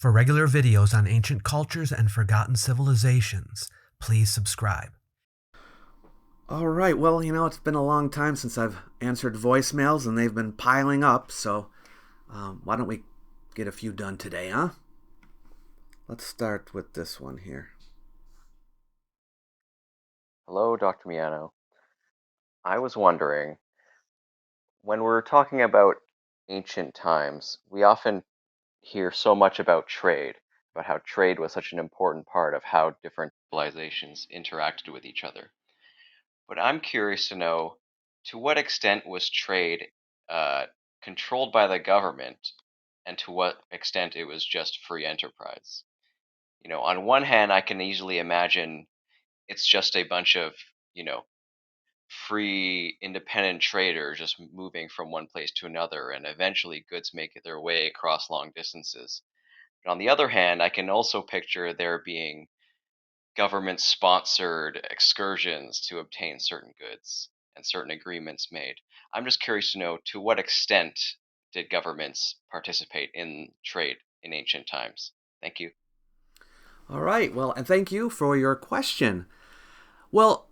For regular videos on ancient cultures and forgotten civilizations, please subscribe. All right, well, it's been a long time since I've answered voicemails, and they've been piling up, so why don't we get a few done today, huh? Let's start with this one here. Hello, Dr. Miano. I was wondering, when we're talking about ancient times, we often hear so much about trade, about how trade was such an important part of how different civilizations interacted with each other. But I'm curious to know, to what extent was trade controlled by the government, and to what extent it was just free enterprise? On one hand, I can easily imagine it's just a bunch of, you know, free independent traders just moving from one place to another, and eventually goods make their way across long distances. But on the other hand, I can also picture there being government sponsored excursions to obtain certain goods and certain agreements made. I'm just curious to know, to what extent did governments participate in trade in ancient times? Thank you. All right, well, and thank you for your question. Well,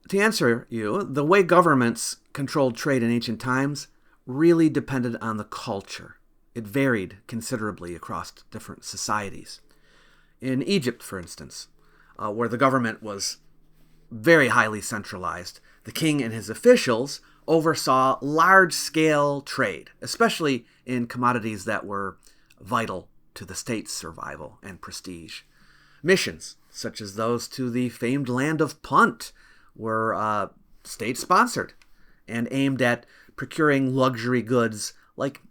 to answer you, the way governments controlled trade in ancient times really depended on the culture. It varied considerably across different societies. In Egypt, for instance, where the government was very highly centralized, the king and his officials oversaw large-scale trade, especially in commodities that were vital to the state's survival and prestige. Missions, such as those to the famed land of Punt, were state-sponsored and aimed at procuring luxury goods like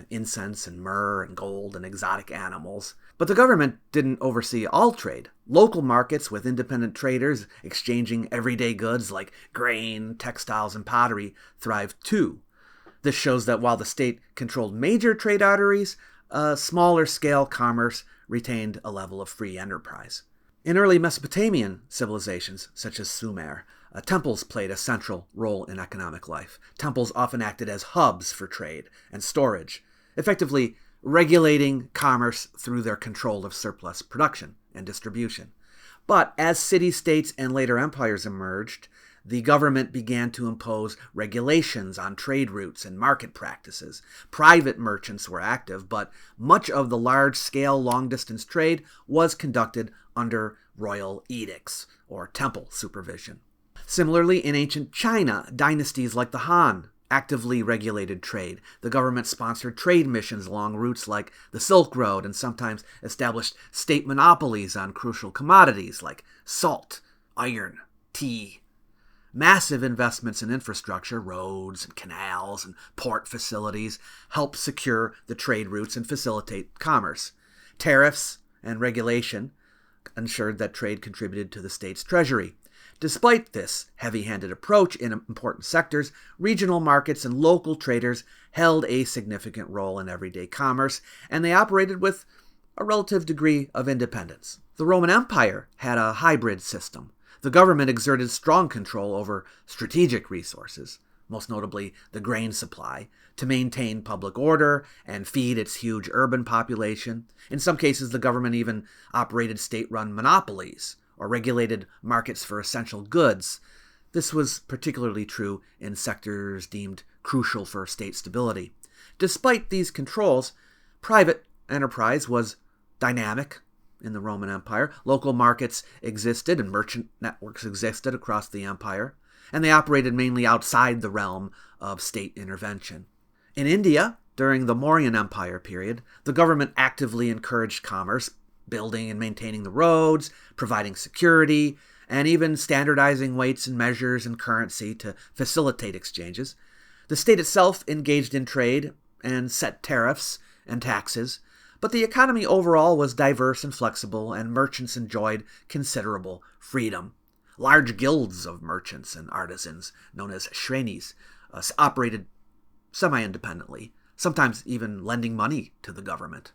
incense and myrrh and gold and exotic animals. But the government didn't oversee all trade. Local markets with independent traders exchanging everyday goods like grain, textiles, and pottery thrived too. This shows that while the state controlled major trade arteries, smaller scale commerce retained a level of free enterprise. In early Mesopotamian civilizations, such as Sumer, temples played a central role in economic life. Temples often acted as hubs for trade and storage, effectively regulating commerce through their control of surplus production and distribution. But as city-states and later empires emerged, the government began to impose regulations on trade routes and market practices. Private merchants were active, but much of the large-scale long-distance trade was conducted under royal edicts or temple supervision. Similarly, in ancient China, dynasties like the Han actively regulated trade. The government sponsored trade missions along routes like the Silk Road and sometimes established state monopolies on crucial commodities like salt, iron, tea. Massive investments in infrastructure, roads and canals and port facilities, helped secure the trade routes and facilitate commerce. Tariffs and regulation ensured that trade contributed to the state's treasury. Despite this heavy-handed approach in important sectors, regional markets and local traders held a significant role in everyday commerce, and they operated with a relative degree of independence. The Roman Empire had a hybrid system. The government exerted strong control over strategic resources, most notably the grain supply, to maintain public order and feed its huge urban population. In some cases, the government even operated state-run monopolies or regulated markets for essential goods. This was particularly true in sectors deemed crucial for state stability. Despite these controls, private enterprise was dynamic in the Roman Empire. Local markets existed and merchant networks existed across the empire, and they operated mainly outside the realm of state intervention. In India, during the Mauryan Empire period, the government actively encouraged commerce, building and maintaining the roads, providing security, and even standardizing weights and measures and currency to facilitate exchanges. The state itself engaged in trade and set tariffs and taxes, but the economy overall was diverse and flexible, and merchants enjoyed considerable freedom. Large guilds of merchants and artisans, known as shrenis, operated semi-independently, sometimes even lending money to the government.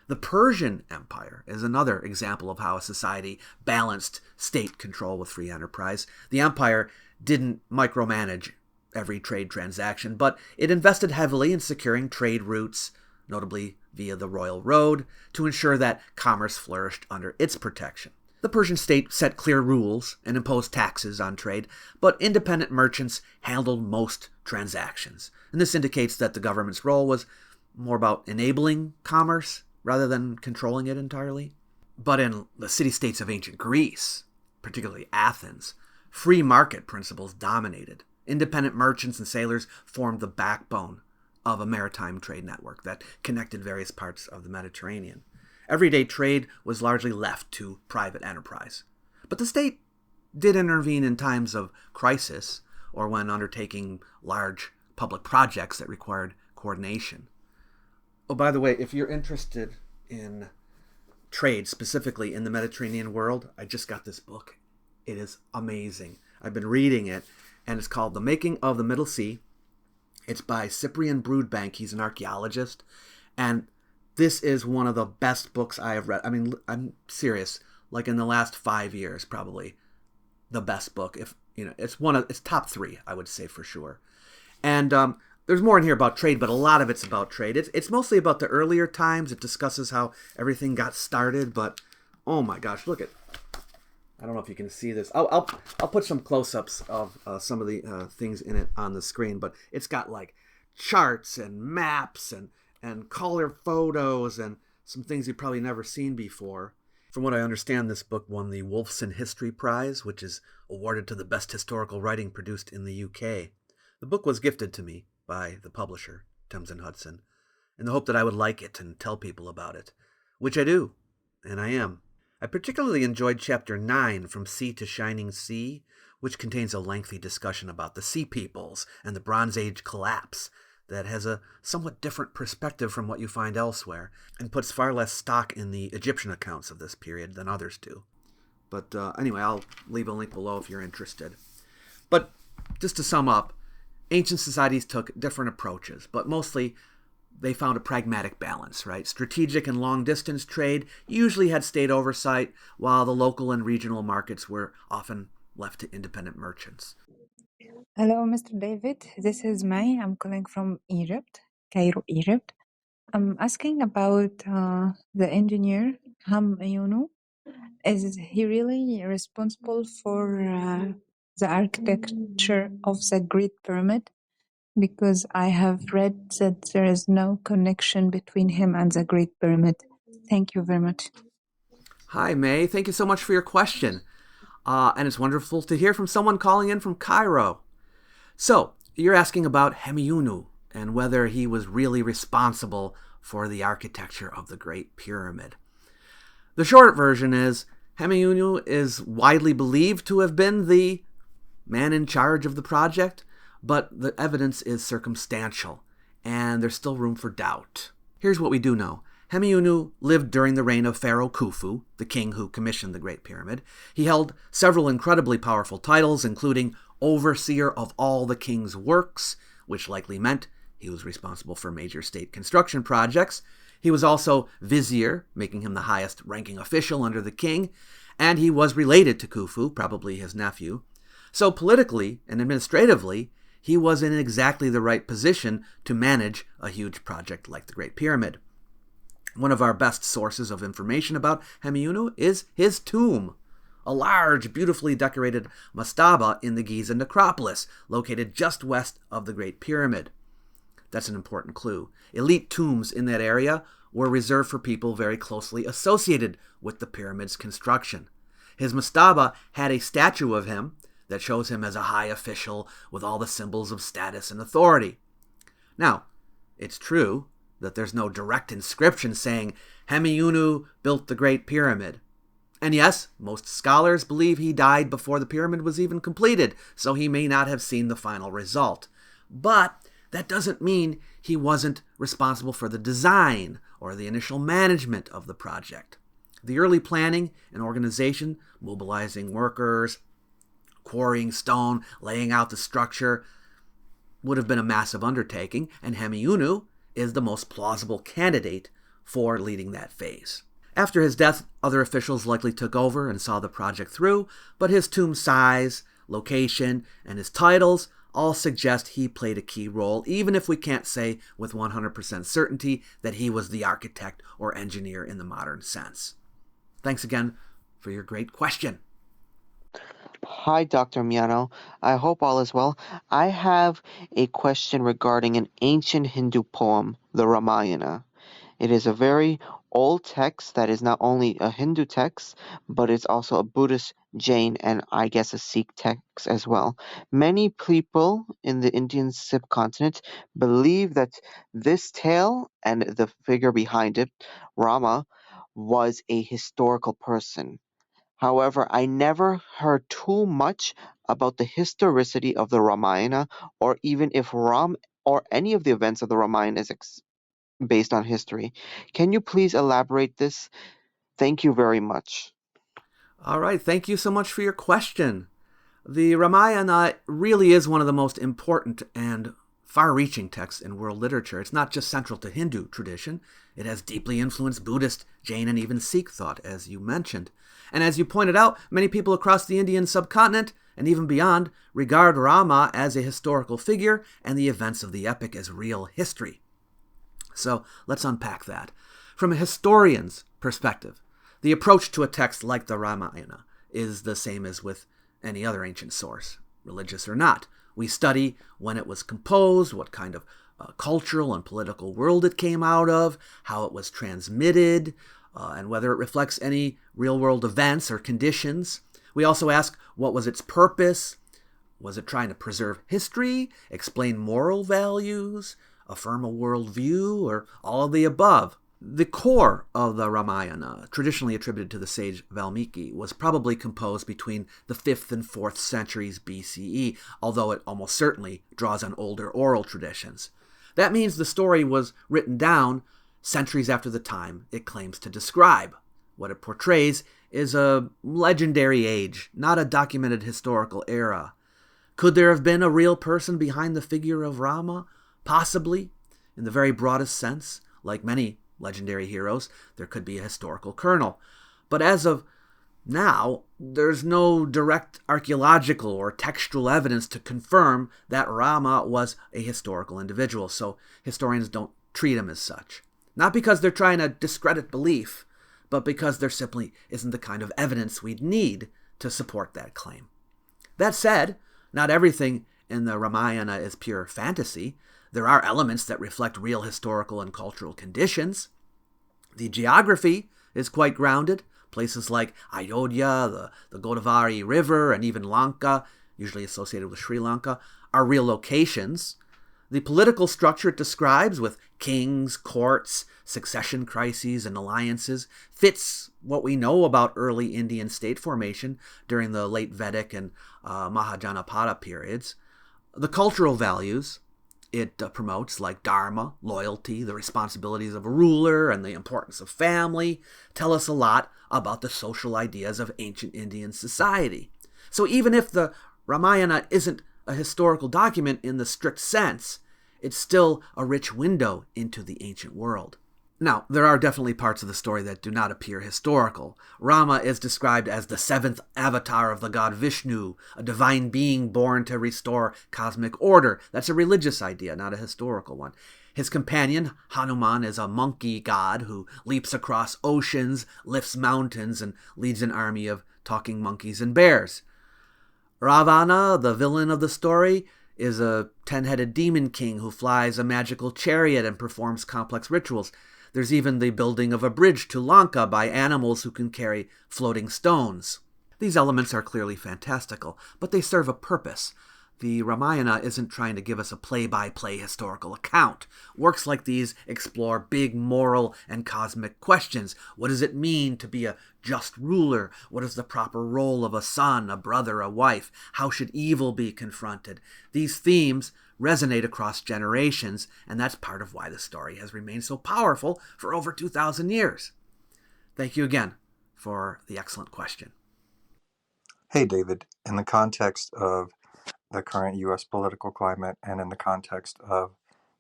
The Persian Empire is another example of how a society balanced state control with free enterprise. The empire didn't micromanage every trade transaction, but it invested heavily in securing trade routes, notably via the royal road to ensure that commerce flourished under its protection. The Persian state set clear rules and imposed taxes on trade, but independent merchants handled most transactions. And this indicates that the government's role was more about enabling commerce rather than controlling it entirely. But in the city-states of ancient Greece, particularly Athens, free market principles dominated. Independent merchants and sailors formed the backbone of a maritime trade network that connected various parts of the Mediterranean. Everyday trade was largely left to private enterprise. But the state did intervene in times of crisis or when undertaking large public projects that required coordination. Oh, by the way, if you're interested in trade, specifically in the Mediterranean world, I just got this book. It is amazing. I've been reading it, and it's called The Making of the Middle Sea. It's by Cyprian Broodbank. He's an archaeologist, and this is one of the best books I have read. I mean, I'm serious. Like in the last 5 years, probably the best book. If you know, it's top 3, I would say for sure. And there's more in here about trade, but a lot of it's about trade. It's mostly about the earlier times. It discusses how everything got started. But oh my gosh, look at! I don't know if you can see this. I'll put some close-ups of some of the things in it on the screen. But it's got like charts and maps and color photos and some things you've probably never seen before. From what I understand, this book won the Wolfson History Prize, which is awarded to the best historical writing produced in the UK. The book was gifted to me by the publisher, Thames and Hudson, in the hope that I would like it and tell people about it, which I do, and I am. I particularly enjoyed Chapter 9, From Sea to Shining Sea, which contains a lengthy discussion about the Sea Peoples and the Bronze Age collapse that has a somewhat different perspective from what you find elsewhere, and puts far less stock in the Egyptian accounts of this period than others do. But anyway, I'll leave a link below if you're interested. But just to sum up, ancient societies took different approaches, but mostly they found a pragmatic balance, right? Strategic and long-distance trade usually had state oversight, while the local and regional markets were often left to independent merchants. Hello, Mr. David. This is May. I'm calling from Egypt, Cairo, Egypt. I'm asking about the engineer, Ham Ayunu. Is he really responsible for the architecture of the Great Pyramid? Because I have read that there is no connection between him and the Great Pyramid. Thank you very much. Hi, May. Thank you so much for your question. And it's wonderful to hear from someone calling in from Cairo. So, you're asking about Hemiunu and whether he was really responsible for the architecture of the Great Pyramid. The short version is, Hemiunu is widely believed to have been the man in charge of the project, but the evidence is circumstantial, and there's still room for doubt. Here's what we do know. Hemiunu lived during the reign of Pharaoh Khufu, the king who commissioned the Great Pyramid. He held several incredibly powerful titles, including overseer of all the king's works, which likely meant he was responsible for major state construction projects. He was also vizier, making him the highest ranking official under the king, and he was related to Khufu, probably his nephew. So politically and administratively, he was in exactly the right position to manage a huge project like the Great Pyramid. One of our best sources of information about Hemiunu is his tomb, a large, beautifully decorated mastaba in the Giza necropolis, located just west of the Great Pyramid. That's an important clue. Elite tombs in that area were reserved for people very closely associated with the pyramid's construction. His mastaba had a statue of him that shows him as a high official with all the symbols of status and authority. Now, it's true that there's no direct inscription saying Hemiunu built the Great Pyramid. And yes, most scholars believe he died before the pyramid was even completed, so he may not have seen the final result. But that doesn't mean he wasn't responsible for the design or the initial management of the project. The early planning and organization, mobilizing workers, quarrying stone, laying out the structure, would have been a massive undertaking, and Hemiunu is the most plausible candidate for leading that phase. After his death, other officials likely took over and saw the project through, but his tomb size, location, and his titles all suggest he played a key role, even if we can't say with 100% certainty that he was the architect or engineer in the modern sense. Thanks again for your great question. Hi, Dr. Miano. I hope all is well. I have a question regarding an ancient Hindu poem, the Ramayana. It is a very old text that is not only a Hindu text, but it's also a Buddhist, Jain, and I guess a Sikh text as well. Many people in the Indian subcontinent believe that this tale and the figure behind it, Rama, was a historical person. However, I never heard too much about the historicity of the Ramayana, or even if Ram or any of the events of the Ramayana is based on history. Can you please elaborate this? Thank you very much. All right, thank you so much for your question. The Ramayana really is one of the most important and far reaching texts in world literature. It's not just central to Hindu tradition, it has deeply influenced Buddhist, Jain, and even Sikh thought, as you mentioned. And as you pointed out, many people across the Indian subcontinent and even beyond regard Rama as a historical figure and the events of the epic as real history. So let's unpack that. From a historian's perspective, the approach to a text like the Ramayana is the same as with any other ancient source, religious or not. We study when it was composed, what kind of cultural and political world it came out of, how it was transmitted, and whether it reflects any real-world events or conditions. We also ask, what was its purpose? Was it trying to preserve history, explain moral values, affirm a worldview, or all of the above? The core of the Ramayana, traditionally attributed to the sage Valmiki, was probably composed between the 5th and 4th centuries BCE, although it almost certainly draws on older oral traditions. That means the story was written down centuries after the time it claims to describe. What it portrays is a legendary age, not a documented historical era. Could there have been a real person behind the figure of Rama? Possibly, in the very broadest sense. Like many legendary heroes, there could be a historical kernel. But as of now, there's no direct archaeological or textual evidence to confirm that Rama was a historical individual, so historians don't treat him as such. Not because they're trying to discredit belief, but because there simply isn't the kind of evidence we'd need to support that claim. That said, not everything in the Ramayana is pure fantasy. There are elements that reflect real historical and cultural conditions. The geography is quite grounded. Places like Ayodhya, the Godavari River, and even Lanka, usually associated with Sri Lanka, are real locations. The political structure it describes, with kings, courts, succession crises, and alliances, fits what we know about early Indian state formation during the late Vedic and Mahajanapada periods. The cultural values it promotes, like dharma, loyalty, the responsibilities of a ruler, and the importance of family, tell us a lot about the social ideas of ancient Indian society. So even if the Ramayana isn't a historical document in the strict sense, it's still a rich window into the ancient world. Now, there are definitely parts of the story that do not appear historical. Rama is described as the 7th avatar of the god Vishnu, a divine being born to restore cosmic order. That's a religious idea, not a historical one. His companion, Hanuman, is a monkey god who leaps across oceans, lifts mountains, and leads an army of talking monkeys and bears. Ravana, the villain of the story, is a 10-headed demon king who flies a magical chariot and performs complex rituals. There's even the building of a bridge to Lanka by animals who can carry floating stones. These elements are clearly fantastical, but they serve a purpose. The Ramayana isn't trying to give us a play-by-play historical account. Works like these explore big moral and cosmic questions. What does it mean to be a just ruler? What is the proper role of a son, a brother, a wife? How should evil be confronted? These themes resonate across generations, and that's part of why the story has remained so powerful for over 2,000 years. Thank you again for the excellent question. Hey, David. In the context of the current U.S. political climate and in the context of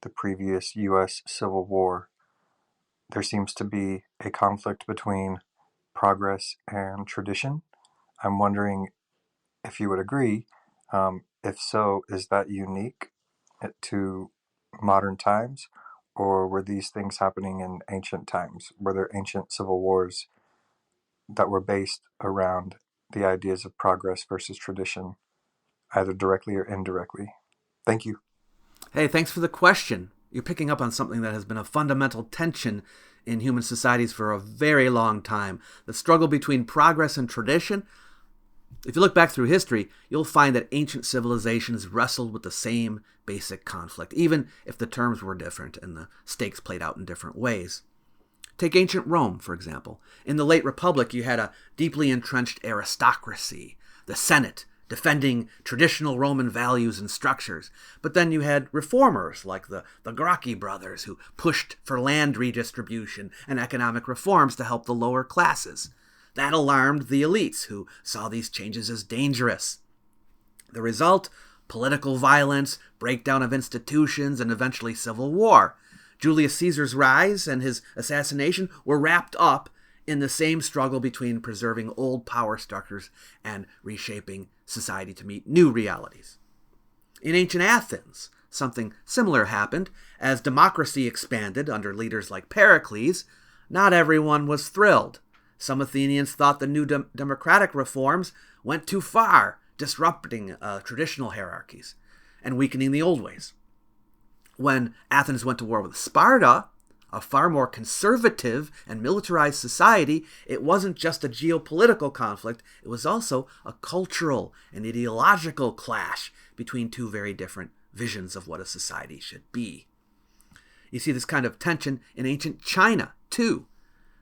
the previous U.S. Civil War, there seems to be a conflict between progress and tradition. I'm wondering if you would agree, If so, is that unique to modern times, or were these things happening in ancient times? Were there ancient civil wars that were based around the ideas of progress versus tradition, either directly or indirectly? Thank you. Hey, thanks for the question. You're picking up on something that has been a fundamental tension in human societies for a very long time. The struggle between progress and tradition. If you look back through history, you'll find that ancient civilizations wrestled with the same basic conflict, even if the terms were different and the stakes played out in different ways. Take ancient Rome, for example. In the late Republic, you had a deeply entrenched aristocracy, the Senate, defending traditional Roman values and structures. But then you had reformers like the Gracchi brothers who pushed for land redistribution and economic reforms to help the lower classes. That alarmed the elites, who saw these changes as dangerous. The result? Political violence, breakdown of institutions, and eventually civil war. Julius Caesar's rise and his assassination were wrapped up in the same struggle between preserving old power structures and reshaping society to meet new realities. In ancient Athens, something similar happened. As democracy expanded under leaders like Pericles, not everyone was thrilled. Some Athenians thought the new democratic reforms went too far, disrupting traditional hierarchies and weakening the old ways. When Athens went to war with Sparta, a far more conservative and militarized society, it wasn't just a geopolitical conflict, it was also a cultural and ideological clash between two very different visions of what a society should be. You see this kind of tension in ancient China, too.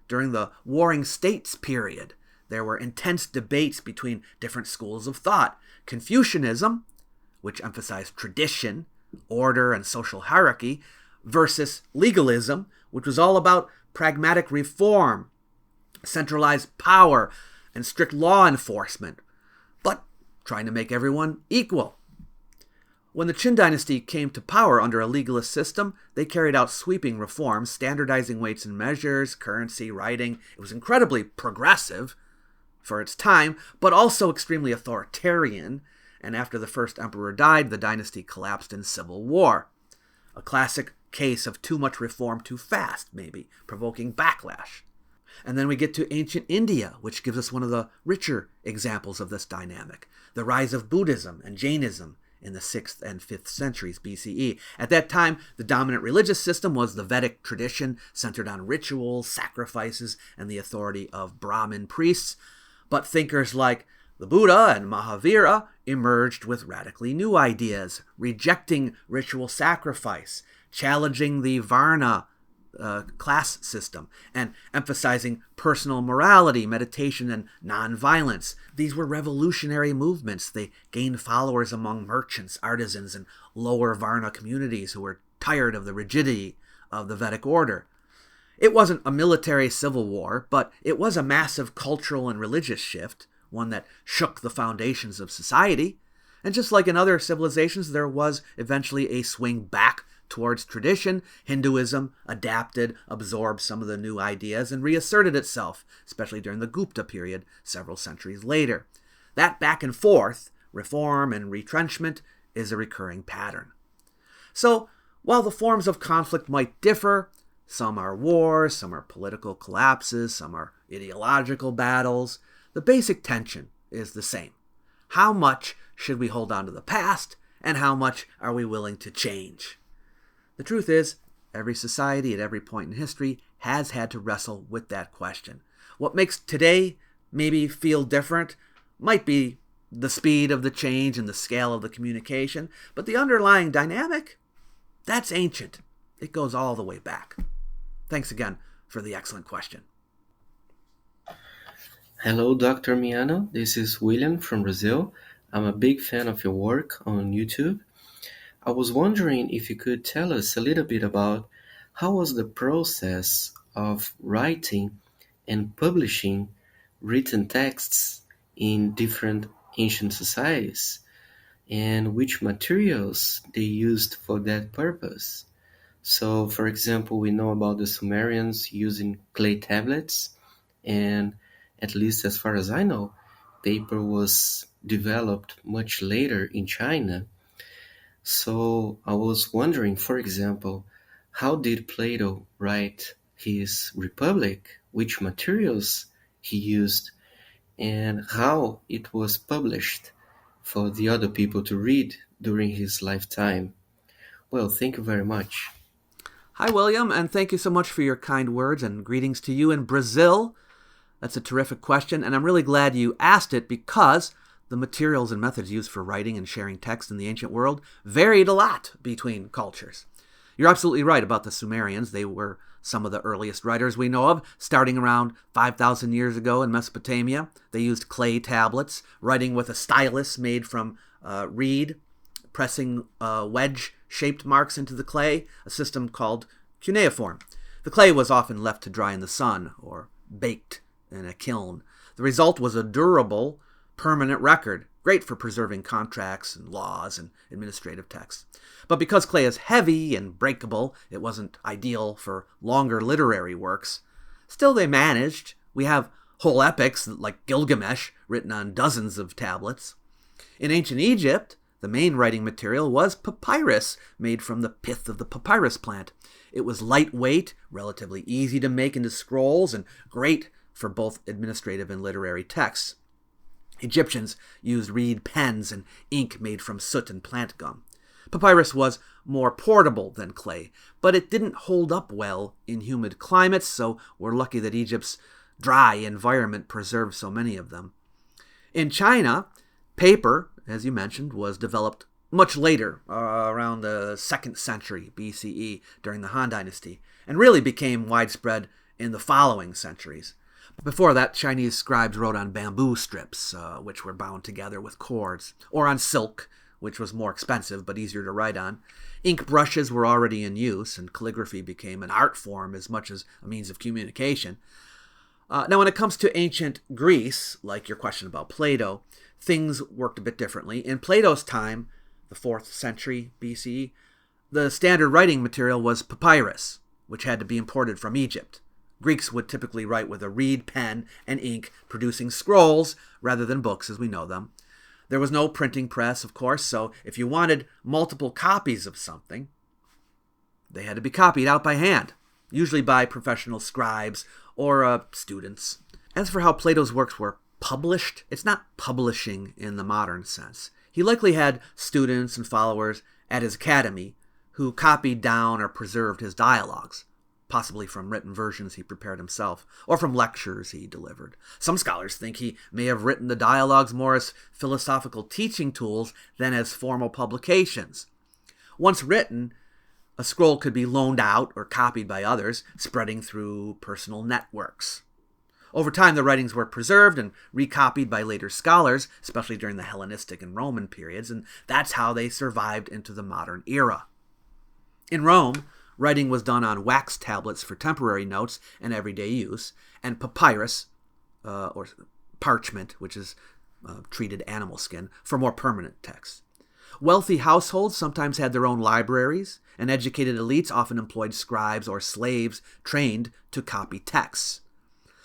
During the Warring States period, there were intense debates between different schools of thought. Confucianism, which emphasized tradition, order, and social hierarchy, versus legalism, which was all about pragmatic reform, centralized power, and strict law enforcement, but trying to make everyone equal. When the Qin dynasty came to power under a legalist system, they carried out sweeping reforms, standardizing weights and measures, currency, writing. It was incredibly progressive for its time, but also extremely authoritarian, and after the first emperor died, the dynasty collapsed in civil war. A classic case of too much reform too fast, maybe, provoking backlash. And then we get to ancient India, which gives us one of the richer examples of this dynamic. The rise of Buddhism and Jainism in the 6th and 5th centuries BCE. At that time, the dominant religious system was the Vedic tradition, centered on rituals, sacrifices, and the authority of Brahmin priests. But thinkers like the Buddha and Mahavira emerged with radically new ideas, rejecting ritual sacrifice, challenging the Varna class system, and emphasizing personal morality, meditation, and nonviolence. These were revolutionary movements. They gained followers among merchants, artisans, and lower Varna communities who were tired of the rigidity of the Vedic order. It wasn't a military civil war, but it was a massive cultural and religious shift, one that shook the foundations of society. And just like in other civilizations, there was eventually a swing back towards tradition. Hinduism adapted, absorbed some of the new ideas, and reasserted itself, especially during the Gupta period several centuries later. That back and forth, reform and retrenchment, is a recurring pattern. So, while the forms of conflict might differ, some are wars, some are political collapses, some are ideological battles, the basic tension is the same. How much should we hold on to the past, and how much are we willing to change? The truth is, every society at every point in history has had to wrestle with that question. What makes today maybe feel different might be the speed of the change and the scale of the communication, but the underlying dynamic, that's ancient. It goes all the way back. Thanks again for the excellent question. Hello, Dr. Miano. This is William from Brazil. I'm a big fan of your work on YouTube. I was wondering if you could tell us a little bit about how was the process of writing and publishing written texts in different ancient societies, and which materials they used for that purpose. So, for example, we know about the Sumerians using clay tablets, and at least as far as I know, paper was developed much later in China. So I was wondering, for example, how did Plato write his Republic? Which materials he used, and how it was published for the other people to read during his lifetime. Well, thank you very much. Hi, William, and thank you so much for your kind words and greetings to you in Brazil. That's a terrific question, and I'm really glad you asked it because the materials and methods used for writing and sharing text in the ancient world varied a lot between cultures. You're absolutely right about the Sumerians. They were some of the earliest writers we know of, starting around 5,000 years ago in Mesopotamia. They used clay tablets, writing with a stylus made from reed, pressing wedge-shaped marks into the clay, a system called cuneiform. The clay was often left to dry in the sun or baked in a kiln. The result was a durable, permanent record, great for preserving contracts and laws and administrative texts. But because clay is heavy and breakable, it wasn't ideal for longer literary works. Still, they managed. We have whole epics like Gilgamesh written on dozens of tablets. In ancient Egypt, the main writing material was papyrus, made from the pith of the papyrus plant. It was lightweight, relatively easy to make into scrolls, and great for both administrative and literary texts. Egyptians used reed pens and ink made from soot and plant gum. Papyrus was more portable than clay, but it didn't hold up well in humid climates, so we're lucky that Egypt's dry environment preserved so many of them. In China, paper, as you mentioned, was developed much later, around the 2nd century BCE during the Han Dynasty, and really became widespread in the following centuries. Before that, Chinese scribes wrote on bamboo strips, which were bound together with cords, or on silk, which was more expensive but easier to write on. Ink brushes were already in use, and calligraphy became an art form as much as a means of communication. Now, when it comes to ancient Greece, like your question about Plato, things worked a bit differently. In Plato's time, the 4th century BCE, the standard writing material was papyrus, which had to be imported from Egypt. Greeks would typically write with a reed pen and ink, producing scrolls rather than books as we know them. There was no printing press, of course, so if you wanted multiple copies of something, they had to be copied out by hand, usually by professional scribes or students. As for how Plato's works were published, it's not publishing in the modern sense. He likely had students and followers at his academy who copied down or preserved his dialogues, possibly from written versions he prepared himself, or from lectures he delivered. Some scholars think he may have written the dialogues more as philosophical teaching tools than as formal publications. Once written, a scroll could be loaned out or copied by others, spreading through personal networks. Over time, the writings were preserved and recopied by later scholars, especially during the Hellenistic and Roman periods, and that's how they survived into the modern era. In Rome, writing was done on wax tablets for temporary notes and everyday use, and papyrus, or parchment, which is treated animal skin, for more permanent texts. Wealthy households sometimes had their own libraries, and educated elites often employed scribes or slaves trained to copy texts.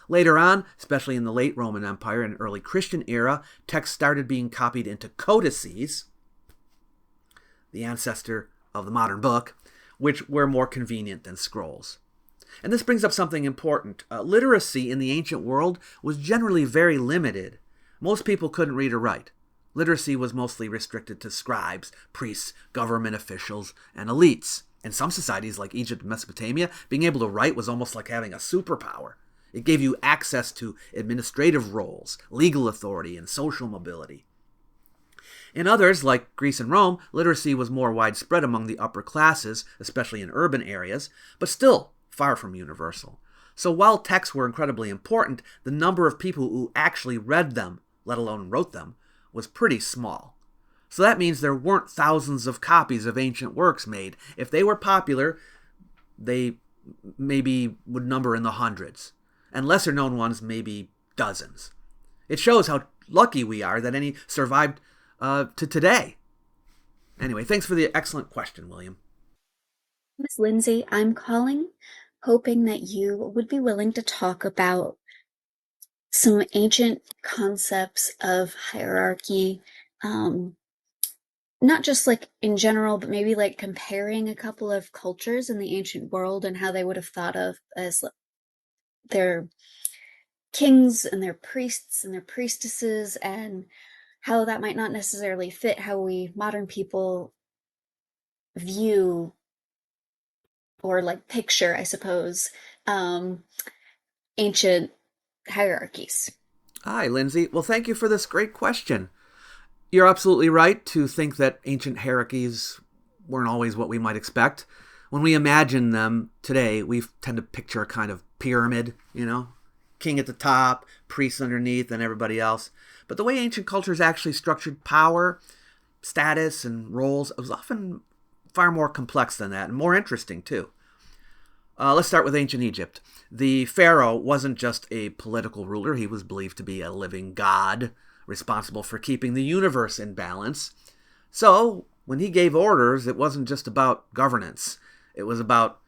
Later on, especially in the late Roman Empire and early Christian era, texts started being copied into codices, the ancestor of the modern book, which were more convenient than scrolls. And this brings up something important. Literacy in the ancient world was generally very limited. Most people couldn't read or write. Literacy was mostly restricted to scribes, priests, government officials, and elites. In some societies like Egypt and Mesopotamia, being able to write was almost like having a superpower. It gave you access to administrative roles, legal authority, and social mobility. In others, like Greece and Rome, literacy was more widespread among the upper classes, especially in urban areas, but still far from universal. So while texts were incredibly important, the number of people who actually read them, let alone wrote them, was pretty small. So that means there weren't thousands of copies of ancient works made. If they were popular, they maybe would number in the hundreds, and lesser known ones maybe dozens. It shows how lucky we are that any survived to today. Anyway, thanks for the excellent question, William. Miss Lindsay, I'm calling hoping that you would be willing to talk about some ancient concepts of hierarchy, not just like in general, but maybe like comparing a couple of cultures in the ancient world and how they would have thought of as their kings and their priests and their priestesses, and how that might not necessarily fit how we modern people view or like picture, I suppose, ancient hierarchies. Hi, Lindsay. Well, thank you for this great question. You're absolutely right to think that ancient hierarchies weren't always what we might expect. When we imagine them today, we tend to picture a kind of pyramid, king at the top, priests underneath, and everybody else. But the way ancient cultures actually structured power, status, and roles was often far more complex than that, and more interesting, too. Let's start with ancient Egypt. The pharaoh wasn't just a political ruler, he was believed to be a living god responsible for keeping the universe in balance. So, when he gave orders, it wasn't just about governance, it was about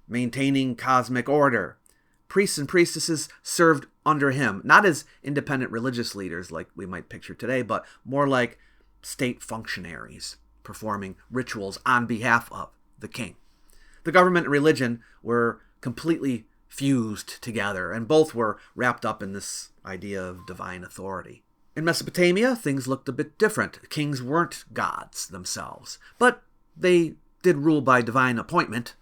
maintaining cosmic order. Priests and priestesses served under him, not as independent religious leaders like we might picture today, but more like state functionaries performing rituals on behalf of the king. The government and religion were completely fused together, and both were wrapped up in this idea of divine authority. In Mesopotamia, things looked a bit different. Kings weren't gods themselves, but they did rule by divine appointment.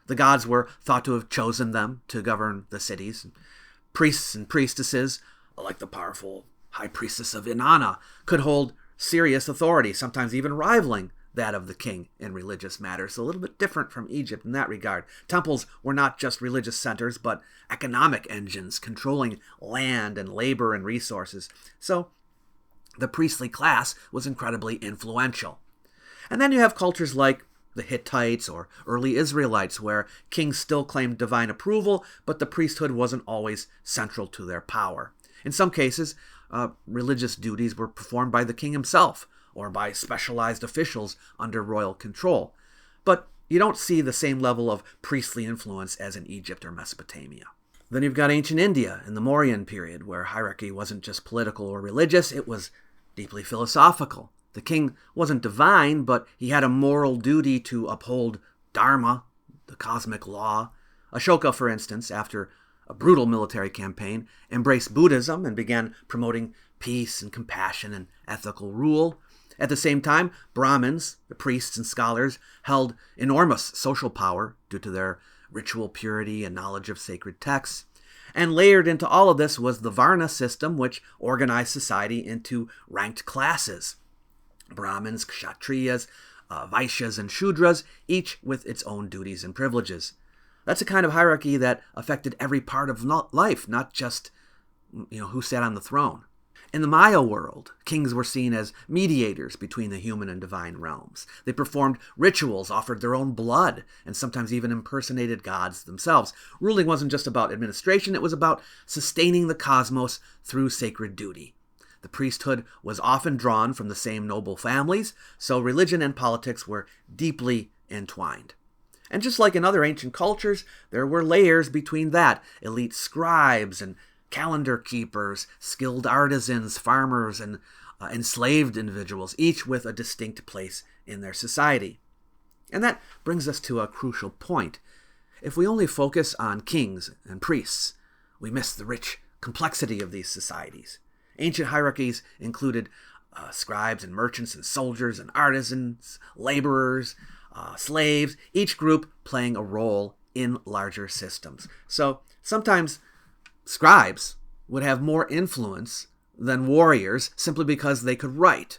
The gods were thought to have chosen them to govern the cities. Priests and priestesses, like the powerful high priestess of Inanna, could hold serious authority, sometimes even rivaling that of the king in religious matters. A little bit different from Egypt in that regard. Temples were not just religious centers, but economic engines controlling land and labor and resources. So the priestly class was incredibly influential. And then you have cultures like the Hittites or early Israelites, where kings still claimed divine approval, but the priesthood wasn't always central to their power. In some cases, religious duties were performed by the king himself or by specialized officials under royal control. But you don't see the same level of priestly influence as in Egypt or Mesopotamia. Then you've got ancient India in the Mauryan period, where hierarchy wasn't just political or religious, it was deeply philosophical. The king wasn't divine, but he had a moral duty to uphold dharma, the cosmic law. Ashoka, for instance, after a brutal military campaign, embraced Buddhism and began promoting peace and compassion and ethical rule. At the same time, Brahmins, the priests and scholars, held enormous social power due to their ritual purity and knowledge of sacred texts. And layered into all of this was the Varna system, which organized society into ranked classes. Brahmins, Kshatriyas, Vaishyas, and Shudras, each with its own duties and privileges. That's a kind of hierarchy that affected every part of life, not just who sat on the throne. In the Maya world, kings were seen as mediators between the human and divine realms. They performed rituals, offered their own blood, and sometimes even impersonated gods themselves. Ruling wasn't just about administration, it was about sustaining the cosmos through sacred duty. The priesthood was often drawn from the same noble families, so religion and politics were deeply entwined. And just like in other ancient cultures, there were layers between that: elite scribes and calendar keepers, skilled artisans, farmers, and enslaved individuals, each with a distinct place in their society. And that brings us to a crucial point. If we only focus on kings and priests, we miss the rich complexity of these societies. Ancient hierarchies included scribes and merchants and soldiers and artisans, laborers, slaves, each group playing a role in larger systems. So sometimes scribes would have more influence than warriors simply because they could write.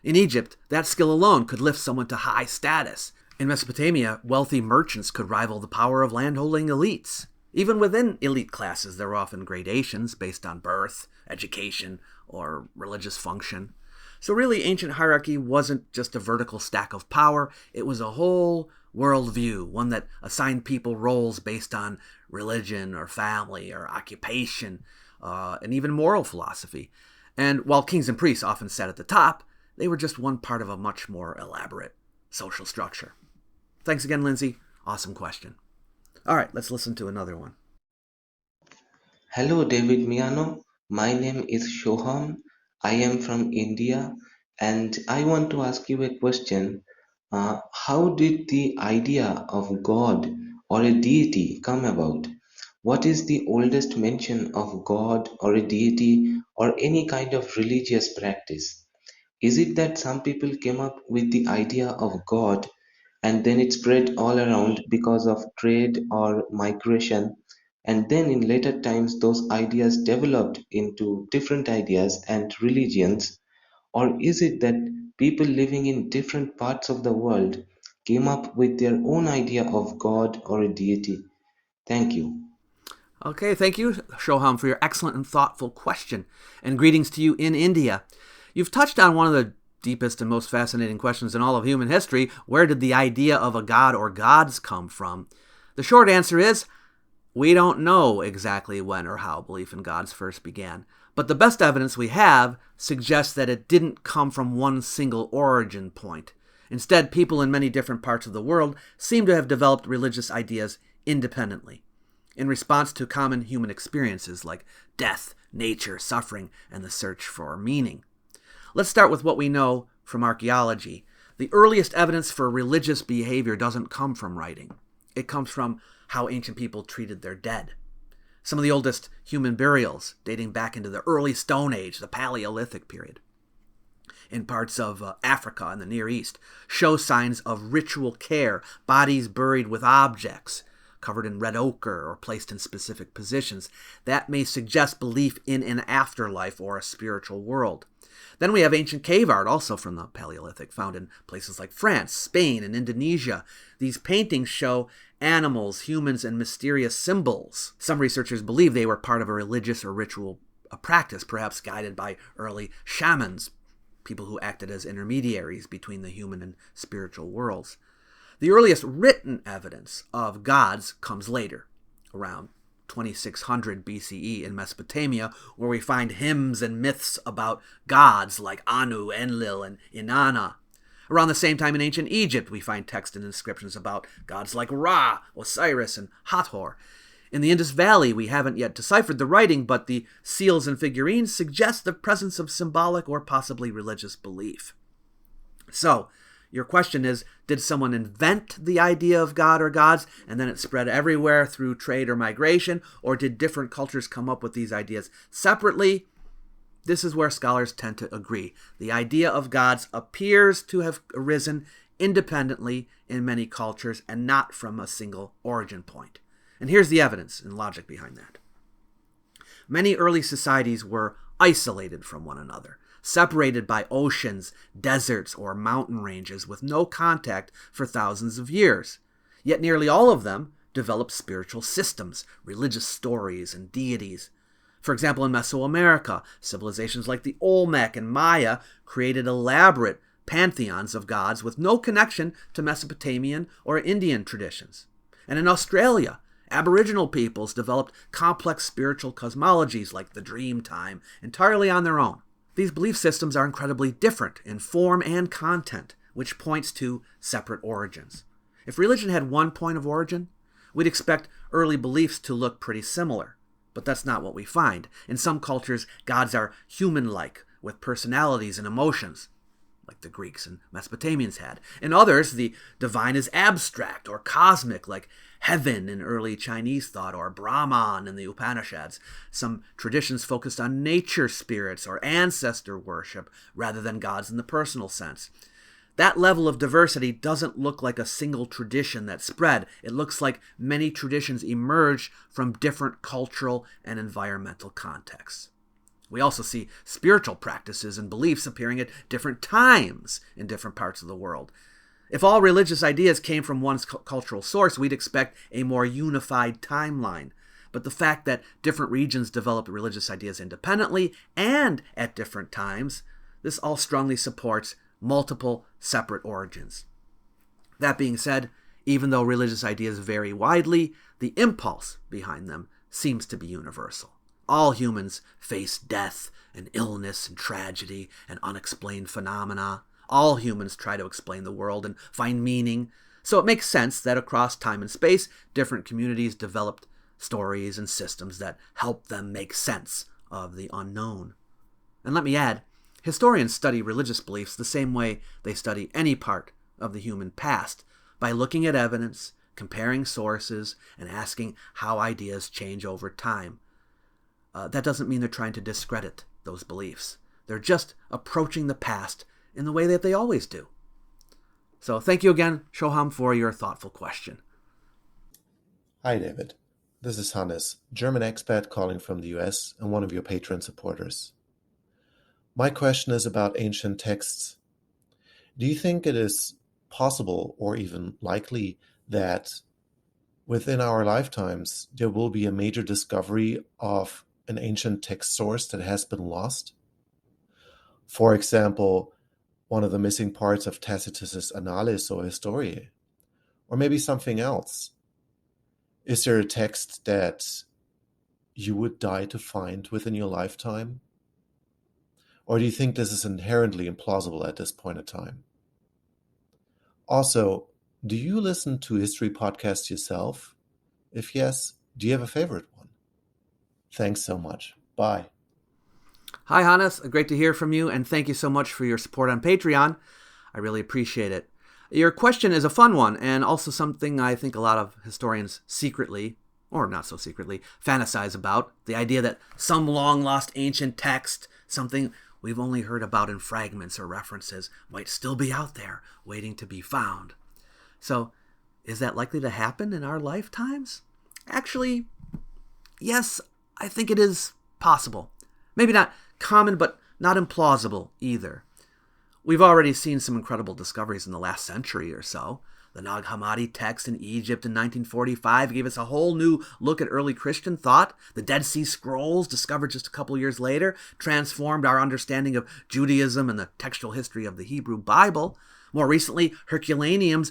In Egypt, that skill alone could lift someone to high status. In Mesopotamia, wealthy merchants could rival the power of landholding elites. Even within elite classes, there were often gradations based on birth, education, or religious function. So really, ancient hierarchy wasn't just a vertical stack of power, it was a whole worldview, one that assigned people roles based on religion or family or occupation, and even moral philosophy. And while kings and priests often sat at the top, they were just one part of a much more elaborate social structure. Thanks again, Lindsay. Awesome question. All right, let's listen to another one. Hello, David Miano. My name is Shoham. I am from India, and I want to ask you a question. How did the idea of God or a deity come about? What is the oldest mention of God or a deity or any kind of religious practice? Is it that some people came up with the idea of God and then it spread all around because of trade or migration, and then in later times those ideas developed into different ideas and religions? Or is it that people living in different parts of the world came up with their own idea of God or a deity? Thank you. Okay, thank you, Shoham, for your excellent and thoughtful question, and greetings to you in India. You've touched on one of the deepest and most fascinating questions in all of human history. Where did the idea of a god or gods come from? The short answer is, we don't know exactly when or how belief in gods first began, but the best evidence we have suggests that it didn't come from one single origin point. Instead, people in many different parts of the world seem to have developed religious ideas independently, in response to common human experiences like death, nature, suffering, and the search for meaning. Let's start with what we know from archaeology. The earliest evidence for religious behavior doesn't come from writing. It comes from how ancient people treated their dead. Some of the oldest human burials, dating back into the early Stone Age, the Paleolithic period, in parts of Africa and the Near East, show signs of ritual care, bodies buried with objects, covered in red ochre or placed in specific positions. That may suggest belief in an afterlife or a spiritual world. Then we have ancient cave art, also from the Paleolithic, found in places like France, Spain, and Indonesia. These paintings show animals, humans, and mysterious symbols. Some researchers believe they were part of a religious or ritual practice, perhaps guided by early shamans, people who acted as intermediaries between the human and spiritual worlds. The earliest written evidence of gods comes later, around 2600 BCE in Mesopotamia, where we find hymns and myths about gods like Anu, Enlil, and Inanna. Around the same time in ancient Egypt, we find texts and inscriptions about gods like Ra, Osiris, and Hathor. In the Indus Valley, we haven't yet deciphered the writing, but the seals and figurines suggest the presence of symbolic or possibly religious belief. So, your question is, did someone invent the idea of God or gods and then it spread everywhere through trade or migration, or did different cultures come up with these ideas separately? This is where scholars tend to agree. The idea of gods appears to have arisen independently in many cultures and not from a single origin point. And here's the evidence and logic behind that. Many early societies were isolated from one another, separated by oceans, deserts, or mountain ranges with no contact for thousands of years. Yet nearly all of them developed spiritual systems, religious stories, and deities. For example, in Mesoamerica, civilizations like the Olmec and Maya created elaborate pantheons of gods with no connection to Mesopotamian or Indian traditions. And in Australia, Aboriginal peoples developed complex spiritual cosmologies like the dream time entirely on their own. These belief systems are incredibly different in form and content, which points to separate origins. If religion had one point of origin, we'd expect early beliefs to look pretty similar. But that's not what we find. In some cultures, gods are human-like, with personalities and emotions, like the Greeks and Mesopotamians had. In others, the divine is abstract or cosmic, like heaven in early Chinese thought, or Brahman in the Upanishads. Some traditions focused on nature spirits or ancestor worship rather than gods in the personal sense. That level of diversity doesn't look like a single tradition that spread. It looks like many traditions emerged from different cultural and environmental contexts. We also see spiritual practices and beliefs appearing at different times in different parts of the world. If all religious ideas came from one cultural source, we'd expect a more unified timeline. But the fact that different regions developed religious ideas independently and at different times, this all strongly supports multiple separate origins. That being said, even though religious ideas vary widely, the impulse behind them seems to be universal. All humans face death and illness and tragedy and unexplained phenomena. All humans try to explain the world and find meaning. So it makes sense that across time and space, different communities developed stories and systems that help them make sense of the unknown. And let me add, historians study religious beliefs the same way they study any part of the human past, by looking at evidence, comparing sources, and asking how ideas change over time. That doesn't mean they're trying to discredit those beliefs. They're just approaching the past in the way that they always do. So thank you again, Shoham, for your thoughtful question. Hi, David. This is Hannes, German expat calling from the US and one of your Patreon supporters. My question is about ancient texts. Do you think it is possible or even likely that within our lifetimes there will be a major discovery of an ancient text source that has been lost? For example, one of the missing parts of Tacitus's Annales or Historiae, or maybe something else. Is there a text that you would die to find within your lifetime? Or do you think this is inherently implausible at this point in time? Also, do you listen to history podcasts yourself? If yes, do you have a favorite one? Thanks so much. Bye. Hi, Hannes. Great to hear from you, and thank you so much for your support on Patreon. I really appreciate it. Your question is a fun one, and also something I think a lot of historians secretly, or not so secretly, fantasize about. The idea that some long-lost ancient text, something we've only heard about in fragments or references, might still be out there, waiting to be found. So, is that likely to happen in our lifetimes? Actually, yes, I think it is possible. Maybe not common, but not implausible either. We've already seen some incredible discoveries in the last century or so. The Nag Hammadi text in Egypt in 1945 gave us a whole new look at early Christian thought. The Dead Sea Scrolls, discovered just a couple years later, transformed our understanding of Judaism and the textual history of the Hebrew Bible. More recently, Herculaneum's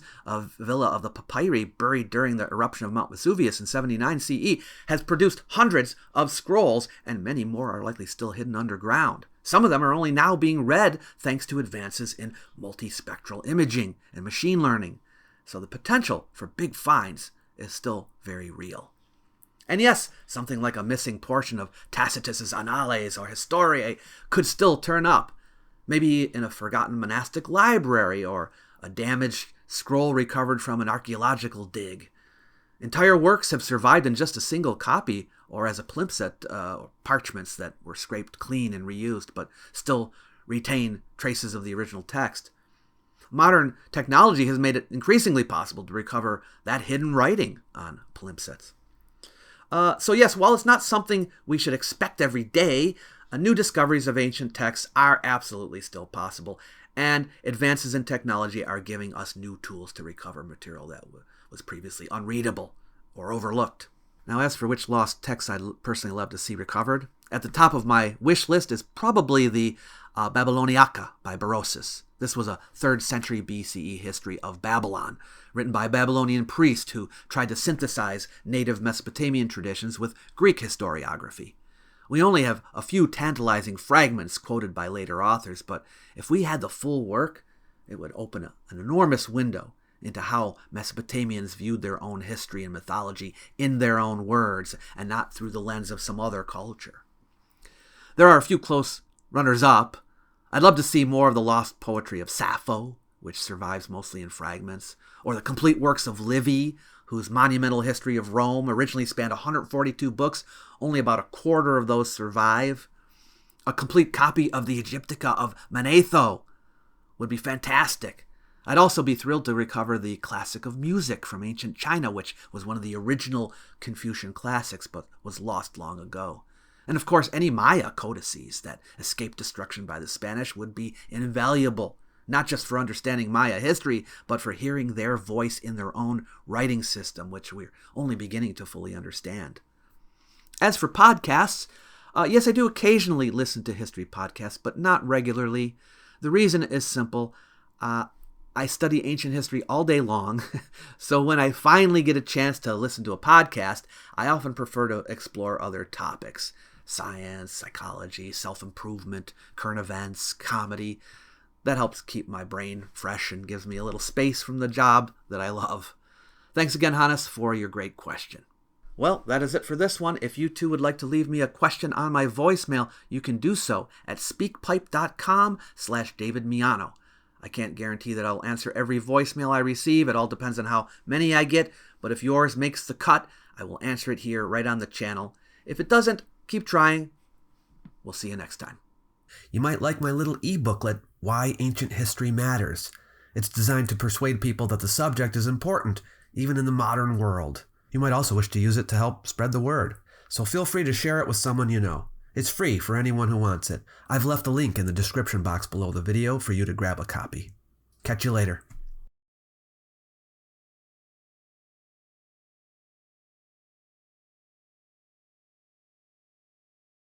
Villa of the Papyri, buried during the eruption of Mount Vesuvius in 79 CE, has produced hundreds of scrolls, and many more are likely still hidden underground. Some of them are only now being read thanks to advances in multispectral imaging and machine learning. So the potential for big finds is still very real. And yes, something like a missing portion of Tacitus's Annales or Historiae could still turn up. Maybe in a forgotten monastic library or a damaged scroll recovered from an archaeological dig. Entire works have survived in just a single copy or as a palimpsest, parchments that were scraped clean and reused but still retain traces of the original text. Modern technology has made it increasingly possible to recover that hidden writing on palimpsests. So yes, while it's not something we should expect every day, new discoveries of ancient texts are absolutely still possible, and advances in technology are giving us new tools to recover material that was previously unreadable or overlooked. Now, as for which lost texts I'd personally love to see recovered, at the top of my wish list is probably the Babyloniaca by Berosus. This was a 3rd century BCE history of Babylon, written by a Babylonian priest who tried to synthesize native Mesopotamian traditions with Greek historiography. We only have a few tantalizing fragments quoted by later authors, but if we had the full work, it would open an enormous window into how Mesopotamians viewed their own history and mythology in their own words, and not through the lens of some other culture. There are a few close runners-up. I'd love to see more of the lost poetry of Sappho, which survives mostly in fragments, or the complete works of Livy, whose monumental history of Rome originally spanned 142 books. Only about a quarter of those survive. A complete copy of the Egyptica of Manetho would be fantastic. I'd also be thrilled to recover the classic of music from ancient China, which was one of the original Confucian classics, but was lost long ago. And of course, any Maya codices that escaped destruction by the Spanish would be invaluable, not just for understanding Maya history, but for hearing their voice in their own writing system, which we're only beginning to fully understand. As for podcasts, yes, I do occasionally listen to history podcasts, but not regularly. The reason is simple. I study ancient history all day long, so when I finally get a chance to listen to a podcast, I often prefer to explore other topics. Science, psychology, self-improvement, current events, comedy. That helps keep my brain fresh and gives me a little space from the job that I love. Thanks again, Hannes, for your great question. Well, that is it for this one. If you too would like to leave me a question on my voicemail, you can do so at speakpipe.com/David Miano. I can't guarantee that I'll answer every voicemail I receive. It all depends on how many I get, but if yours makes the cut, I will answer it here right on the channel. If it doesn't, keep trying. We'll see you next time. You might like my little e-booklet, Why Ancient History Matters. It's designed to persuade people that the subject is important, even in the modern world. You might also wish to use it to help spread the word, so feel free to share it with someone you know. It's free for anyone who wants it. I've left a link in the description box below the video for you to grab a copy. Catch you later.